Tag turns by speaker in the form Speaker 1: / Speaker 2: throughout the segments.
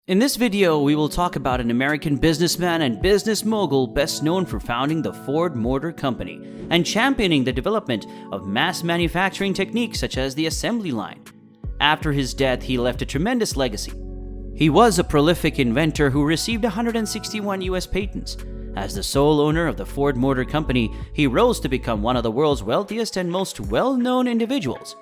Speaker 1: In this video, we will talk about an American businessman and business mogul best known for founding the Ford Motor Company and championing the development of mass manufacturing techniques such as the assembly line. After his death, he left a tremendous legacy. He was a prolific inventor who received 161 US patents. As the sole owner of the Ford Motor Company, he rose to become one of the world's wealthiest and most well-known individuals.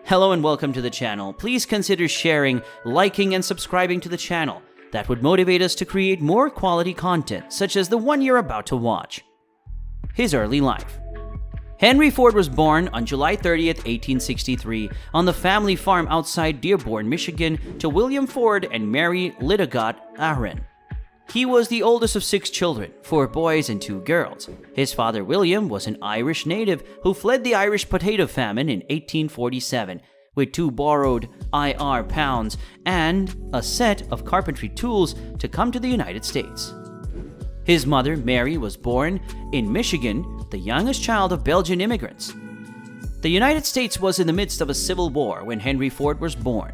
Speaker 1: Hello and welcome to the channel. Please consider sharing, liking, and subscribing to the channel. That would motivate us to create more quality content, such as the one you're about to watch. His early life. Henry Ford was born on July 30th, 1863, on the family farm outside Dearborn, Michigan, to William Ford and Mary Lidegaard Aaron. He was the oldest of 6 children, 4 boys and 2 girls. His father, William, was an Irish native who fled the Irish potato famine in 1847 with 2 borrowed IR pounds and a set of carpentry tools to come to the United States. His mother, Mary, was born in Michigan, the youngest child of Belgian immigrants. The United States was in the midst of a civil war when Henry Ford was born.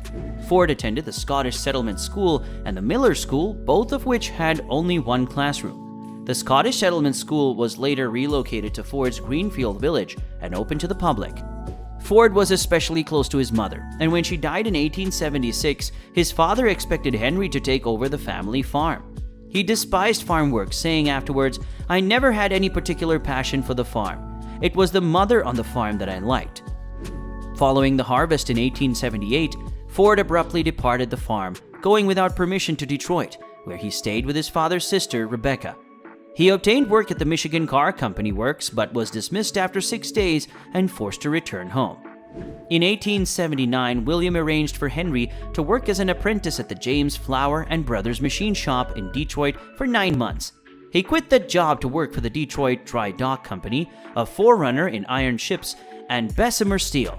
Speaker 1: Ford attended the Scottish Settlement School and the Miller School, both of which had only one classroom. The Scottish Settlement School was later relocated to Ford's Greenfield village and opened to the public. Ford was especially close to his mother, and when she died in 1876, his father expected Henry to take over the family farm. He despised farm work, saying afterwards, "I never had any particular passion for the farm. It was the mother on the farm that I liked." Following the harvest in 1878, Ford abruptly departed the farm, going without permission to Detroit, where he stayed with his father's sister, Rebecca. He obtained work at the Michigan Car Company Works, but was dismissed after 6 days and forced to return home. In 1879, William arranged for Henry to work as an apprentice at the James Flower and Brothers machine shop in Detroit for 9 months. He quit that job to work for the Detroit Dry Dock Company, a forerunner in iron ships, and Bessemer Steel.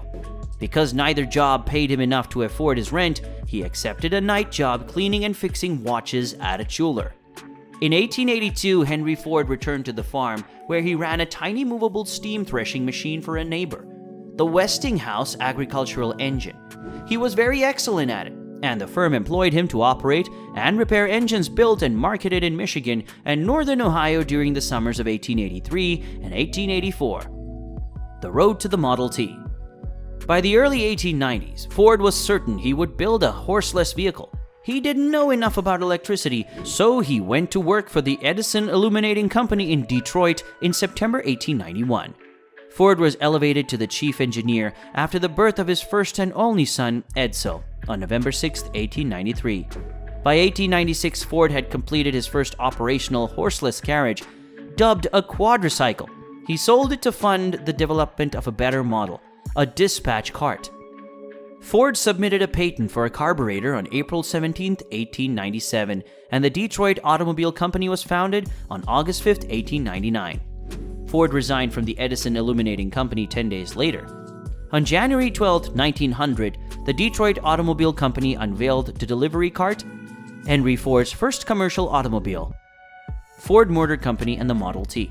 Speaker 1: Because neither job paid him enough to afford his rent, he accepted a night job cleaning and fixing watches at a jeweler. In 1882, Henry Ford returned to the farm, where he ran a tiny movable steam threshing machine for a neighbor, the Westinghouse agricultural engine. He was very excellent at it, and the firm employed him to operate and repair engines built and marketed in Michigan and northern Ohio during the summers of 1883 and 1884. The road to the Model T. By the early 1890s, Ford was certain he would build a horseless vehicle. He didn't know enough about electricity, so he went to work for the Edison Illuminating Company in Detroit in September 1891. Ford was elevated to the chief engineer after the birth of his first and only son, Edsel, on November 6, 1893. By 1896, Ford had completed his first operational horseless carriage, dubbed a quadricycle. He sold it to fund the development of a better model, a dispatch cart. Ford submitted a patent for a carburetor on April 17, 1897, and the Detroit Automobile Company was founded on August 5, 1899. Ford resigned from the Edison Illuminating Company 10 days later. On January 12, 1900, the Detroit Automobile Company unveiled the delivery cart, Henry Ford's first commercial automobile, Ford Motor Company, and the Model T.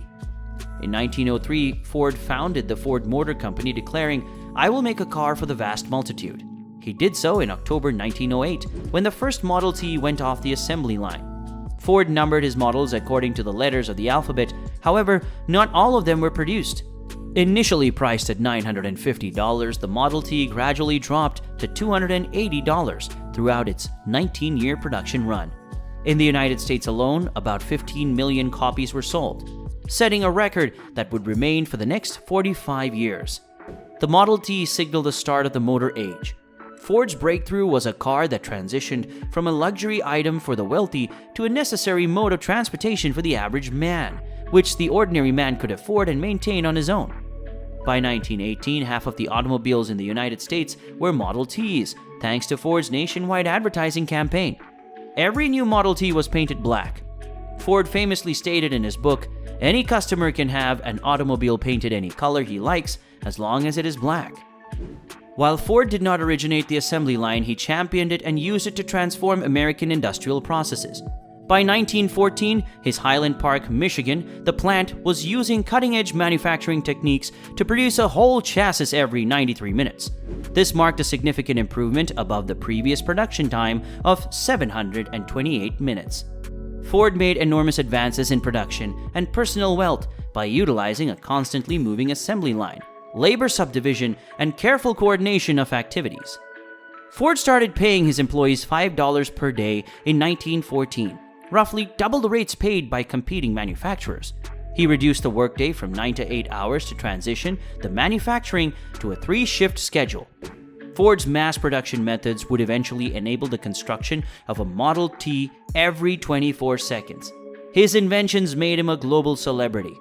Speaker 1: In 1903, Ford founded the Ford Motor Company, declaring, "I will make a car for the vast multitude." He did so in October 1908, when the first Model T went off the assembly line. Ford numbered his models according to the letters of the alphabet. However, not all of them were produced. Initially priced at $950, the Model T gradually dropped to $280 throughout its 19-year production run. In the United States alone, about 15 million copies were sold, setting a record that would remain for the next 45 years. The Model T signaled the start of the motor age. Ford's breakthrough was a car that transitioned from a luxury item for the wealthy to a necessary mode of transportation for the average man, which the ordinary man could afford and maintain on his own. By 1918, half of the automobiles in the United States were Model Ts, thanks to Ford's nationwide advertising campaign. Every new Model T was painted black. Ford famously stated in his book, "Any customer can have an automobile painted any color he likes as long as it is black." While Ford did not originate the assembly line, he championed it and used it to transform American industrial processes. By 1914, his Highland Park, Michigan, the plant was using cutting-edge manufacturing techniques to produce a whole chassis every 93 minutes. This marked a significant improvement above the previous production time of 728 minutes. Ford made enormous advances in production and personal wealth by utilizing a constantly moving assembly line, labor subdivision, and careful coordination of activities. Ford started paying his employees $5 per day in 1914, roughly double the rates paid by competing manufacturers. He reduced the workday from 9 to 8 hours to transition the manufacturing to a 3-shift schedule. Ford's mass production methods would eventually enable the construction of a Model T every 24 seconds. His inventions made him a global celebrity.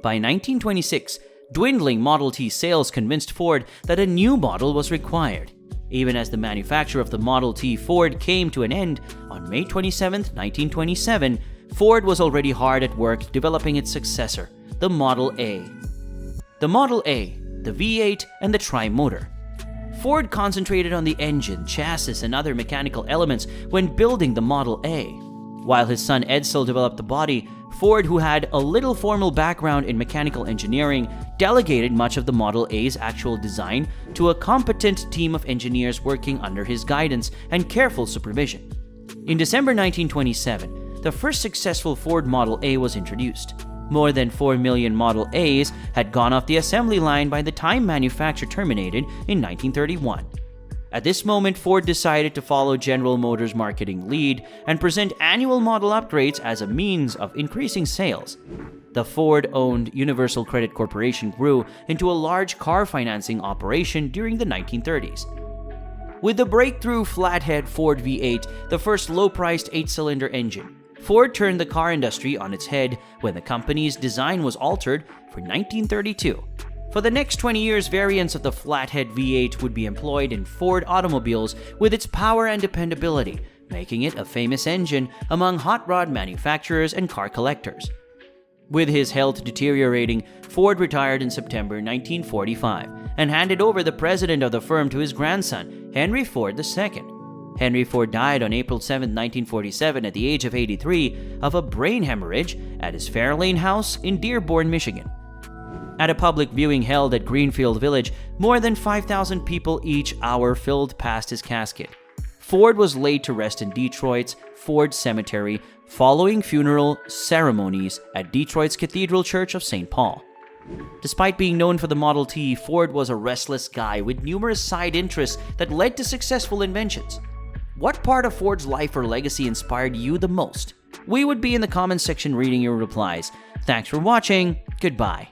Speaker 1: By 1926, dwindling Model T sales convinced Ford that a new model was required. Even as the manufacture of the Model T Ford came to an end on May 27, 1927, Ford was already hard at work developing its successor, the Model A. The Model A, the V8, and the Tri-Motor. Ford concentrated on the engine, chassis, and other mechanical elements when building the Model A. While his son Edsel developed the body, Ford, who had a little formal background in mechanical engineering, delegated much of the Model A's actual design to a competent team of engineers working under his guidance and careful supervision. In December 1927, the first successful Ford Model A was introduced. More than 4 million Model A's had gone off the assembly line by the time manufacture terminated in 1931. At this moment, Ford decided to follow General Motors' marketing lead and present annual model upgrades as a means of increasing sales. The Ford-owned Universal Credit Corporation grew into a large car financing operation during the 1930s. With the breakthrough flathead Ford V8, the first low-priced 8-cylinder engine, Ford turned the car industry on its head when the company's design was altered for 1932. For the next 20 years, variants of the flathead V8 would be employed in Ford automobiles with its power and dependability, making it a famous engine among hot rod manufacturers and car collectors. With his health deteriorating, Ford retired in September 1945 and handed over the president of the firm to his grandson, Henryford II. Henryford died on April 7, 1947 at the age of 83 of a brain hemorrhage at his Fairlane house in Dearborn, Michigan. At a public viewing held at Greenfield Village, more than 5,000 people each hour filled past his casket. Ford was laid to rest in Detroit's Ford Cemetery following funeral ceremonies at Detroit's Cathedral Church of St. Paul. Despite being known for the Model T, Ford was a restless guy with numerous side interests that led to successful inventions. What part of Ford's life or legacy inspired you the most? We would be in the comments section reading your replies. Thanks for watching. Goodbye.